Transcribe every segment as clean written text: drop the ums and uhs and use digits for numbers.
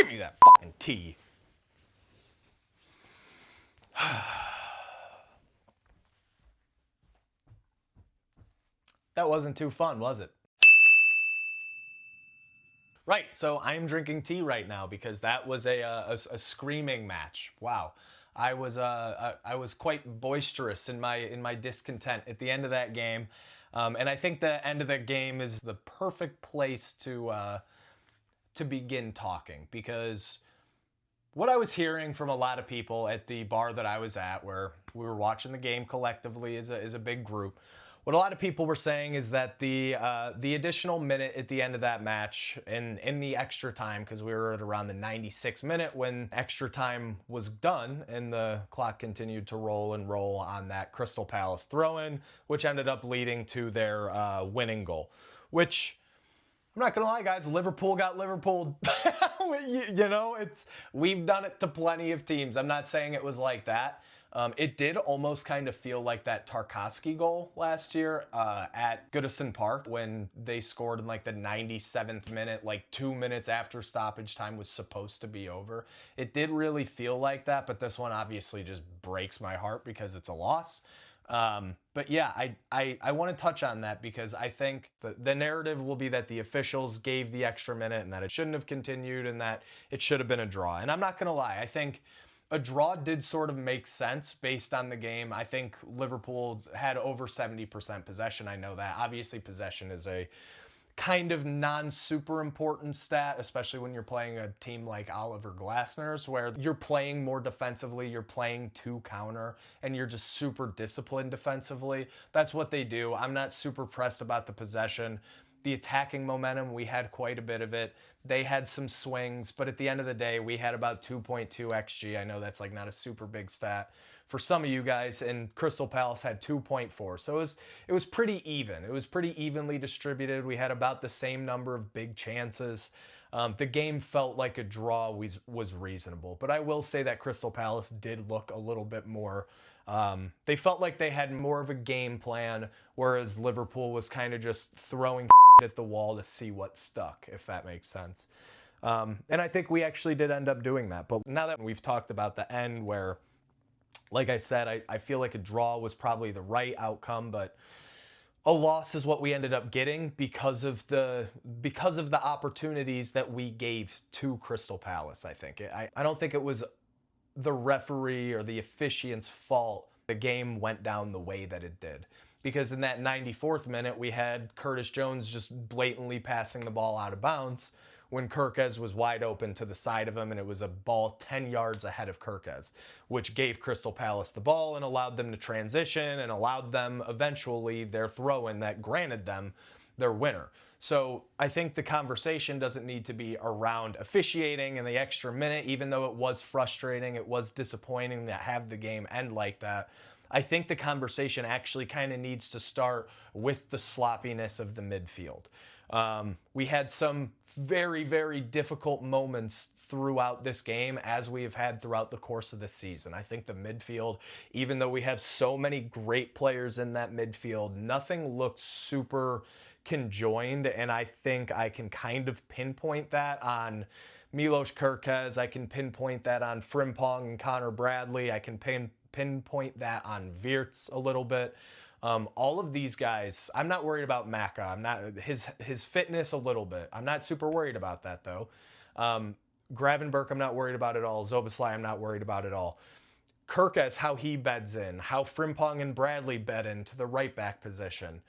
Give me that fucking tea. That wasn't too fun, was it? Right, so I'm drinking tea right now because that was a screaming match. Wow, I was quite boisterous in my discontent at the end of that game, and I think the end of the game is the perfect place to begin talking, because what I was hearing from a lot of people at the bar that I was at, where we were watching the game collectively as a big group, what a lot of people were saying is that the additional minute at the end of that match, in the extra time, because we were at around the 96th minute when extra time was done and the clock continued to roll and roll on that Crystal Palace throw-in, which ended up leading to their winning goal, which, I'm not gonna lie, guys, Liverpool got Liverpool'd. You know, we've done it to plenty of teams. I'm not saying it was like that. It did almost kind of feel like that Tarkowski goal last year at Goodison Park when they scored in like the 97th minute, like 2 minutes after stoppage time was supposed to be over. It did really feel like that, but this one obviously just breaks my heart because it's a loss. But yeah, I want to touch on that because I think the narrative will be that the officials gave the extra minute and that it shouldn't have continued and that it should have been a draw. And I'm not going to lie, I think a draw did sort of make sense based on the game. I think Liverpool had over 70% possession. I know that. Obviously, possession is a kind of non-super important stat, especially when you're playing a team like Oliver Glasner's, where you're playing more defensively, you're playing to counter, and you're just super disciplined defensively. That's what they do. I'm not super pressed about the possession. The attacking momentum, we had quite a bit of it. They had some swings, but at the end of the day, we had about 2.2 XG. I know that's like not a super big stat for some of you guys, and Crystal Palace had 2.4. So it was pretty even. It was pretty evenly distributed. We had about the same number of big chances. The game felt like a draw was reasonable, but I will say that Crystal Palace did look a little bit more, they felt like they had more of a game plan, whereas Liverpool was kind of just throwing at the wall to see what stuck, if that makes sense. And I think we actually did end up doing that. But now that we've talked about the end where, like I said, I feel like a draw was probably the right outcome, but a loss is what we ended up getting because of the opportunities that we gave to Crystal Palace, I think. I don't think it was the referee or the officiant's fault the game went down the way that it did. Because in that 94th minute, we had Curtis Jones just blatantly passing the ball out of bounds when Kirkez was wide open to the side of him, and it was a ball 10 yards ahead of Kirkez, which gave Crystal Palace the ball and allowed them to transition and allowed them eventually their throw-in that granted them their winner. So I think the conversation doesn't need to be around officiating and the extra minute, even though it was frustrating, it was disappointing to have the game end like that. I think the conversation actually kind of needs to start with the sloppiness of the midfield. We had some very, very difficult moments throughout this game, as we have had throughout the course of the season. I think the midfield, even though we have so many great players in that midfield, nothing looked super conjoined, and I think I can kind of pinpoint that on Milos Kerkez. I can pinpoint that on Frimpong and Connor Bradley. I can pinpoint that on Wirtz a little bit. All of these guys, I'm not worried about Maka. I'm not his fitness a little bit. I'm not super worried about that though. Gravenberch, I'm not worried about at all. Szoboszlai, I'm not worried about at all. Kerkez, how he beds in, how Frimpong and Bradley bed into the right back position.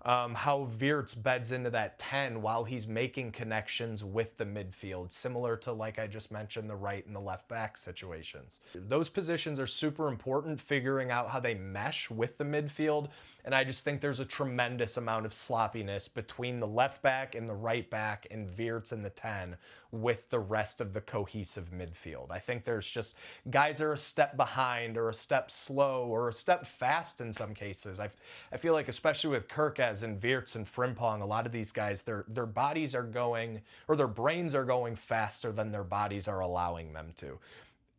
How Wirtz beds into that 10 while he's making connections with the midfield, similar to, like I just mentioned, the right and the left back situations. Those positions are super important, figuring out how they mesh with the midfield, and I just think there's a tremendous amount of sloppiness between the left back and the right back and Wirtz in the 10 with the rest of the cohesive midfield. I think there's just guys are a step behind or a step slow or a step fast in some cases. I feel like, especially with Kerkez and Wirtz and Frimpong, a lot of these guys, their bodies are going, or their brains are going faster than their bodies are allowing them to.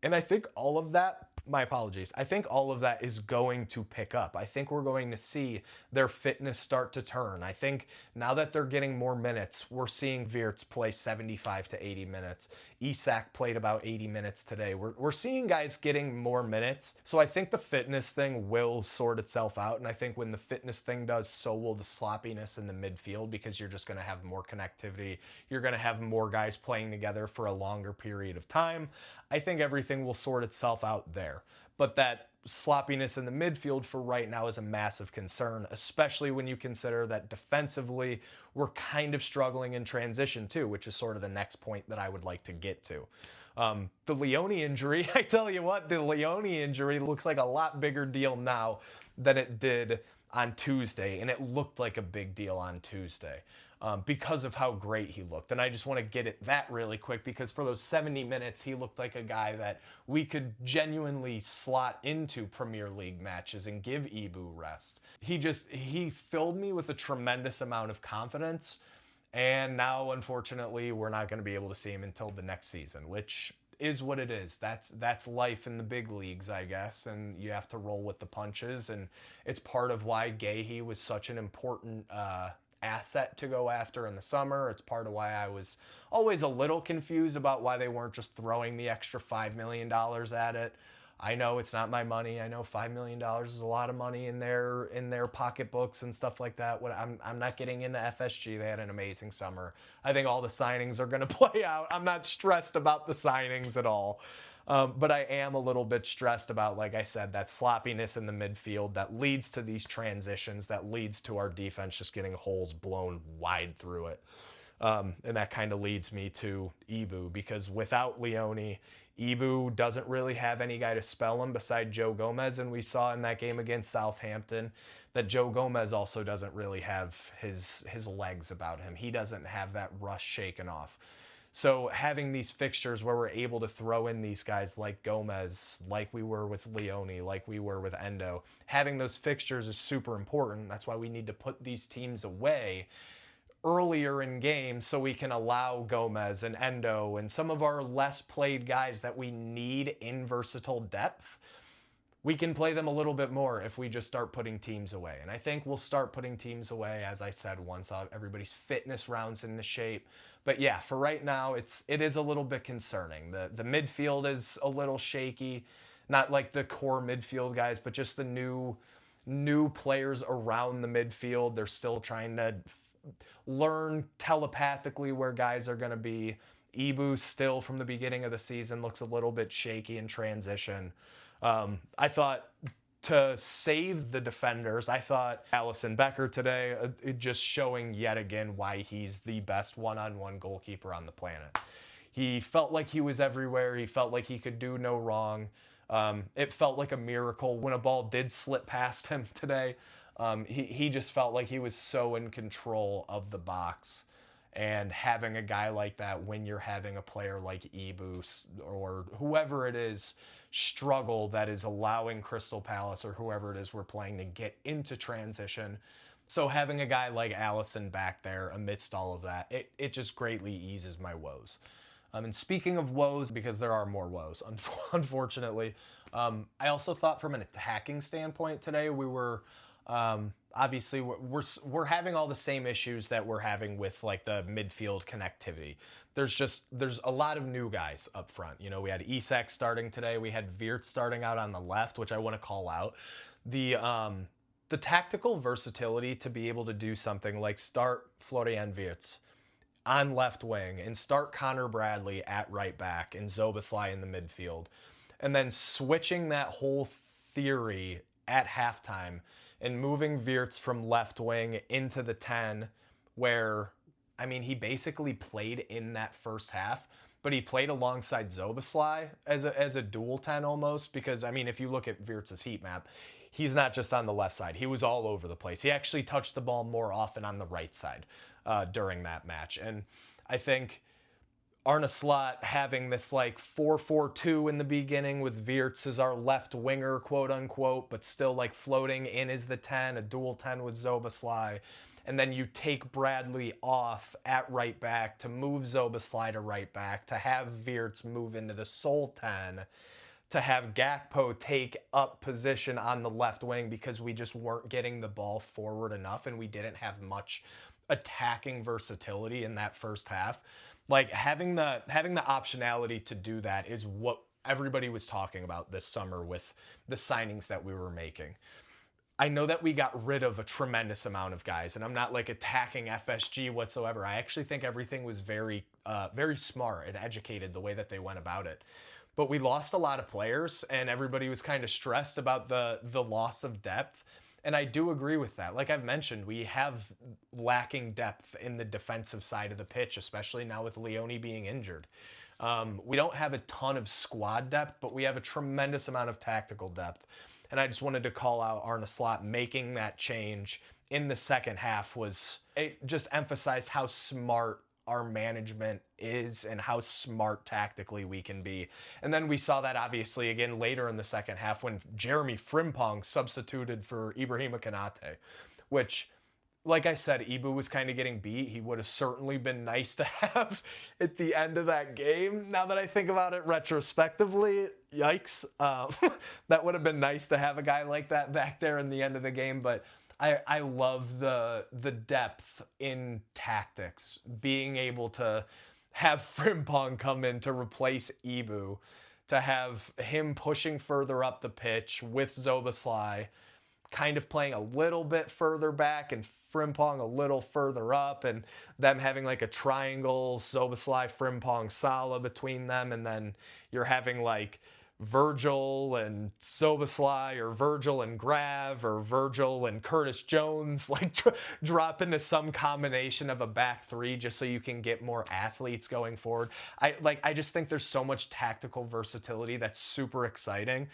And I think all of that My apologies. I think all of that is going to pick up. I think we're going to see their fitness start to turn. I think now that they're getting more minutes, we're seeing Wirtz play 75 to 80 minutes. Isak played about 80 minutes today. We're seeing guys getting more minutes. So I think the fitness thing will sort itself out. And I think when the fitness thing does, so will the sloppiness in the midfield, because you're just going to have more connectivity. You're going to have more guys playing together for a longer period of time. I think everything will sort itself out there. But that sloppiness in the midfield for right now is a massive concern, especially when you consider that defensively we're kind of struggling in transition too, which is sort of the next point that I would like to get to. The Leone injury, I tell you what, the Leone injury looks like a lot bigger deal now than it did on Tuesday, and it looked like a big deal on Tuesday. Because of how great he looked. And I just want to get at that really quick, because for those 70 minutes, he looked like a guy that we could genuinely slot into Premier League matches and give Ibu rest. He filled me with a tremendous amount of confidence. And now, unfortunately, we're not going to be able to see him until the next season, which is what it is. That's life in the big leagues, I guess, and you have to roll with the punches. And it's part of why Gahey was such an important asset to go after in the summer. It's part of why I was always a little confused about why they weren't just throwing the extra $5 million at it. I know it's not my money. I know $5 million is a lot of money in their pocketbooks and stuff like that. I'm not getting into FSG. They had an amazing summer. I think all the signings are going to play out. I'm not stressed about the signings at all. But I am a little bit stressed about, like I said, that sloppiness in the midfield that leads to these transitions, that leads to our defense just getting holes blown wide through it. And that kind of leads me to Ibu, because without Leone, Ibu doesn't really have any guy to spell him beside Joe Gomez. And we saw in that game against Southampton that Joe Gomez also doesn't really have his legs about him. He doesn't have that rush shaken off. So having these fixtures where we're able to throw in these guys like Gomez, like we were with Leone, like we were with Endo, having those fixtures is super important. That's why we need to put these teams away earlier in games so we can allow Gomez and Endo and some of our less played guys that we need in versatile depth. We can play them a little bit more if we just start putting teams away. And I think we'll start putting teams away, as I said, once everybody's fitness rounds into shape. But yeah, for right now, it is a little bit concerning. The midfield is a little shaky. Not like the core midfield guys, but just the new players around the midfield. They're still trying to learn telepathically where guys are going to be. Ibu still, from the beginning of the season, looks a little bit shaky in transition. I thought, to save the defenders, I thought Alisson Becker today, just showing yet again why he's the best one-on-one goalkeeper on the planet. He felt like he was everywhere. He felt like he could do no wrong. It felt like a miracle when a ball did slip past him today. He just felt like he was so in control of the box. And having a guy like that when you're having a player like Ibu or whoever it is struggle, that is allowing Crystal Palace or whoever it is we're playing to get into transition. So having a guy like Alisson back there amidst all of that, it just greatly eases my woes. And speaking of woes, because there are more woes, unfortunately, I also thought from an attacking standpoint today, we were... obviously we're having all the same issues that we're having with like the midfield connectivity. There's a lot of new guys up front. You know, we had Isak starting today. We had Wirtz starting out on the left, which I want to call out. The tactical versatility to be able to do something like start Florian Wirtz on left wing and start Connor Bradley at right back and Szoboszlai in the midfield, and then switching that whole theory at halftime and moving Wirtz from left wing into the 10, where, I mean, he basically played in that first half, but he played alongside Szoboszlai as a dual 10 almost, because, I mean, if you look at Wirtz's heat map, he's not just on the left side. He was all over the place. He actually touched the ball more often on the right side during that match. And I think Arne Slot having this like 4-4-2 in the beginning with Wirtz as our left winger, quote unquote, but still like floating in as the 10, a dual 10 with Szoboszlai. And then you take Bradley off at right back to move Szoboszlai to right back, to have Wirtz move into the sole 10. to have Gakpo take up position on the left wing because we just weren't getting the ball forward enough and we didn't have much attacking versatility in that first half. Like having the optionality to do that is what everybody was talking about this summer with the signings that we were making. I know that we got rid of a tremendous amount of guys, and I'm not like attacking FSG whatsoever. I actually think everything was very smart and educated the way that they went about it. But we lost a lot of players, and everybody was kind of stressed about the loss of depth. And I do agree with that. Like I've mentioned, we have lacking depth in the defensive side of the pitch, especially now with Leone being injured. We don't have a ton of squad depth, but we have a tremendous amount of tactical depth. And I just wanted to call out Arne Slot making that change in the second half it just emphasized how smart our management is and how smart tactically we can be. And then we saw that obviously again later in the second half when Jeremy Frimpong substituted for Ibrahima Konate, which, like I said, Ibu was kind of getting beat. He would have certainly been nice to have at the end of that game. Now that I think about it retrospectively, yikes. That would have been nice to have a guy like that back there in the end of the game. But I love the depth in tactics. Being able to have Frimpong come in to replace Ibu, to have him pushing further up the pitch with Szoboszlai, kind of playing a little bit further back and Frimpong a little further up, and them having like a triangle, Szoboszlai, Frimpong, Salah between them, and then you're having like Virgil and Szoboszlai, or Virgil and Grav, or Virgil and Curtis Jones, like drop into some combination of a back three just so you can get more athletes going forward. I just think there's so much tactical versatility that's super exciting.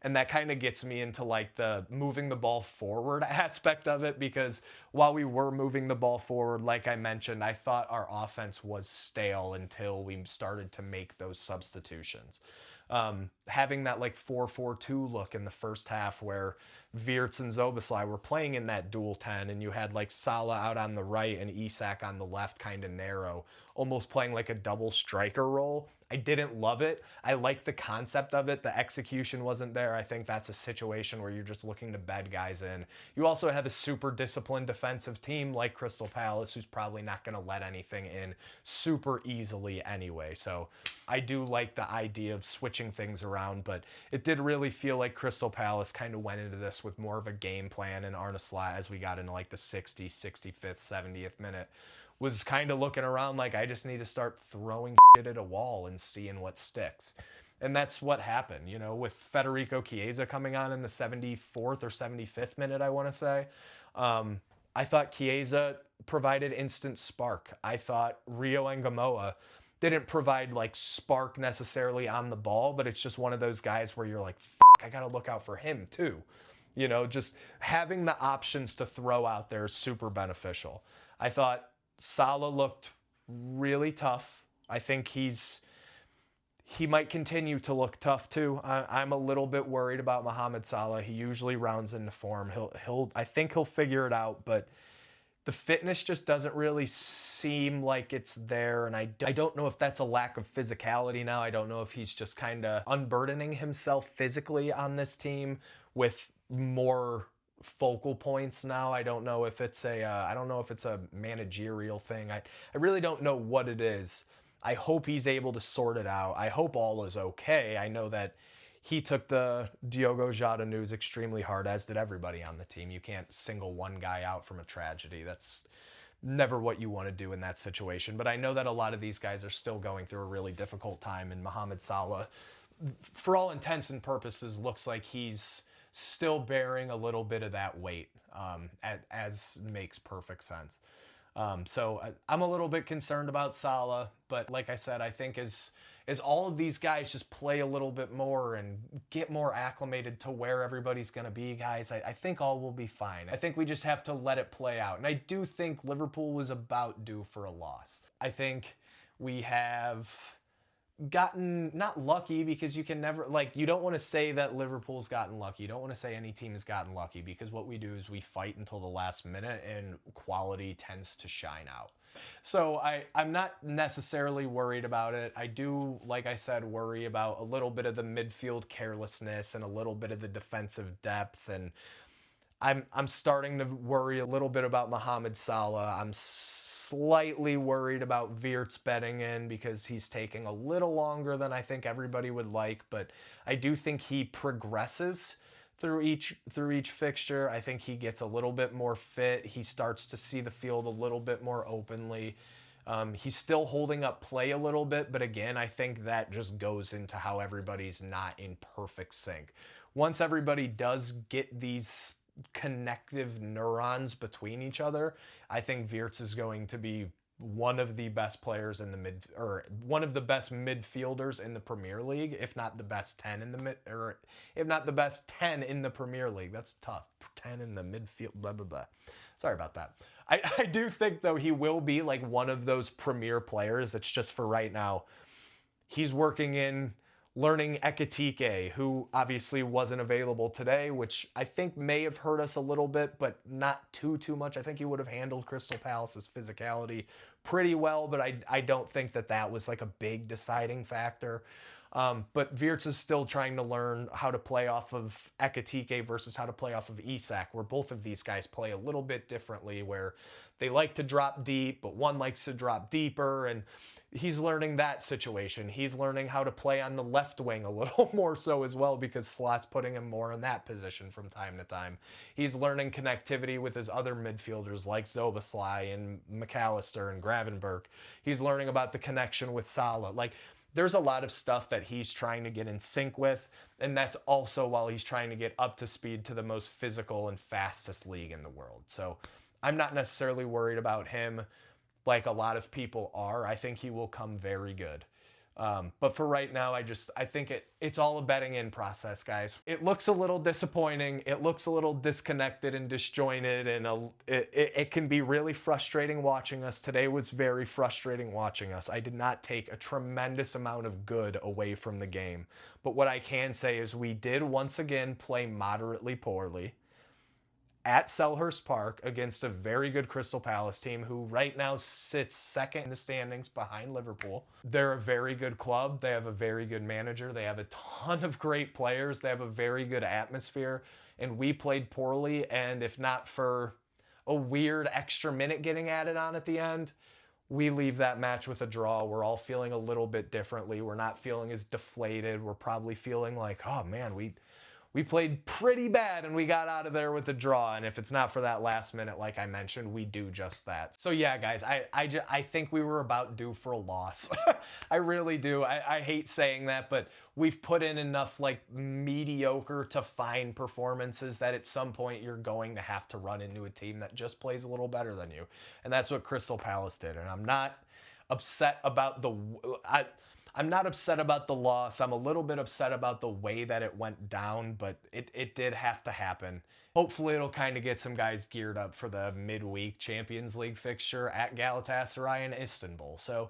And that kind of gets me into like the moving the ball forward aspect of it, because while we were moving the ball forward, like I mentioned, I thought our offense was stale until we started to make those substitutions. Having that like 4-4-2 look in the first half where Wirtz and Szoboszlai were playing in that dual 10, and you had like Salah out on the right and Isak on the left, kind of narrow, almost playing like a double striker role. I didn't love it. I liked the concept of it. The execution wasn't there. I think that's a situation where you're just looking to bed guys in. You also have a super disciplined defensive team like Crystal Palace, who's probably not going to let anything in super easily anyway. So I do like the idea of switching things around, but it did really feel like Crystal Palace kind of went into this with more of a game plan, and Arne Slot, as we got into like the 60th, 65th, 70th minute, was kind of looking around like, I just need to start throwing shit at a wall and seeing what sticks. And that's what happened, you know, with Federico Chiesa coming on in the 74th or 75th minute, I want to say. I thought Chiesa provided instant spark. I thought Rio Ngamoa didn't provide like spark necessarily on the ball, but it's just one of those guys where you're like, I got to look out for him too. You know, just having the options to throw out there is super beneficial. I thought Salah looked really tough. I think he might continue to look tough too. I'm a little bit worried about Mohamed Salah. He usually rounds into form. I think he'll figure it out, but the fitness just doesn't really seem like it's there. And I don't know if that's a lack of physicality now. I don't know if he's just kind of unburdening himself physically on this team with more focal points now. I don't know if it's a managerial thing. I really don't know what it is. I hope he's able to sort it out. I hope all is okay. I know that he took the Diogo Jota news extremely hard, as did everybody on the team. You can't single one guy out from a tragedy. That's never what you want to do in that situation. But I know that a lot of these guys are still going through a really difficult time, and Mohamed Salah, for all intents and purposes, looks like he's still bearing a little bit of that weight, as makes perfect sense. So I'm a little bit concerned about Salah, but like I said, I think as all of these guys just play a little bit more and get more acclimated to where everybody's going to be, guys, I think all will be fine. I think we just have to let it play out. And I do think Liverpool was about due for a loss. I think we have gotten, not lucky, because you can never, like, you don't want to say that Liverpool's gotten lucky. You don't want to say any team has gotten lucky, because what we do is we fight until the last minute and quality tends to shine out. So I'm not necessarily worried about it. I do, like I said, worry about a little bit of the midfield carelessness and a little bit of the defensive depth, and I'm starting to worry a little bit about Mohamed Salah. I'm slightly worried about Wirtz betting in, because he's taking a little longer than I think everybody would like, but I do think he progresses through each fixture. I think he gets a little bit more fit. He starts to see the field a little bit more openly. He's still holding up play a little bit, but again, I think that just goes into how everybody's not in perfect sync. Once everybody does get these connective neurons between each other, I think Wirtz is going to be one of the best players in the one of the best midfielders in the Premier League, if not the best 10 in the if not the best 10 in the Premier League. That's tough. 10 in the midfield, blah, blah, blah. Sorry about that. I do think, though, he will be like one of those premier players. It's just for right now, he's working in learning Ekitike, who obviously wasn't available today, which I think may have hurt us a little bit, but not too much. I think he would have handled Crystal Palace's physicality pretty well, but I don't think that was like a big deciding factor. But Wirtz is still trying to learn how to play off of Ekitike versus how to play off of Isak, where both of these guys play a little bit differently, where they like to drop deep, but one likes to drop deeper, and he's learning that situation. He's learning how to play on the left wing a little more so as well, because Slot's putting him more in that position from time to time. He's learning connectivity with his other midfielders like Szoboszlai and McAllister and Gravenberch. He's learning about the connection with Salah. Like, there's a lot of stuff that he's trying to get in sync with, and that's also while he's trying to get up to speed to the most physical and fastest league in the world. So I'm not necessarily worried about him like a lot of people are. I think he will come very good. But for right now, I think it's all a betting in process, guys. It looks a little disappointing. It looks a little disconnected and disjointed, and it can be really frustrating watching us. Today was very frustrating watching us. I did not take a tremendous amount of good away from the game. But what I can say is we did once again play moderately poorly at Selhurt Park against a very good Crystal Palace team who right now sits second in the standings behind Liverpool. They're a very good club. They have a very good manager. They have a ton of great players. They have a very good atmosphere. And we played poorly, and if not for a weird extra minute getting added on at the end, we leave that match with a draw. We're all feeling a little bit differently. We're not feeling as deflated. We're probably feeling like, oh man, we played pretty bad and we got out of there with a draw. And if it's not for that last minute, like I mentioned, we do just that. So yeah, guys, I think we were about due for a loss. I really do. I hate saying that, but we've put in enough like mediocre to fine performances that at some point you're going to have to run into a team that just plays a little better than you. And that's what Crystal Palace did. And I'm not upset about I'm not upset about the loss. I'm a little bit upset about the way that it went down, but it did have to happen. Hopefully it'll kind of get some guys geared up for the midweek Champions League fixture at Galatasaray in Istanbul. So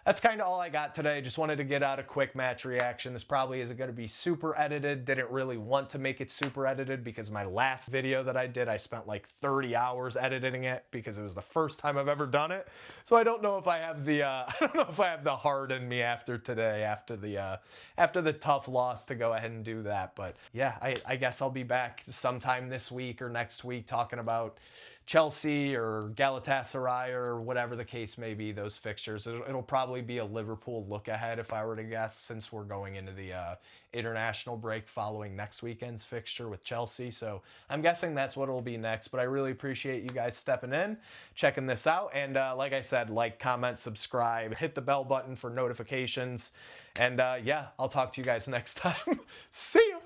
that's kind of all I got today. Just wanted to get out a quick match reaction. This probably isn't going to be super edited. Didn't really want to make it super edited because my last video that I did, I spent like 30 hours editing it because it was the first time I've ever done it. So I don't know if I have the heart in me after today, after the tough loss to go ahead and do that. But yeah, I guess I'll be back sometime this week or next week talking about Chelsea or Galatasaray or whatever the case may be, those fixtures. It'll probably be a Liverpool look ahead if I were to guess, since we're going into the international break following next weekend's fixture with Chelsea. So I'm guessing that's what it'll be next, but I really appreciate you guys stepping in, checking this out. And like I said, like, comment, subscribe, hit the bell button for notifications. And yeah, I'll talk to you guys next time. See ya!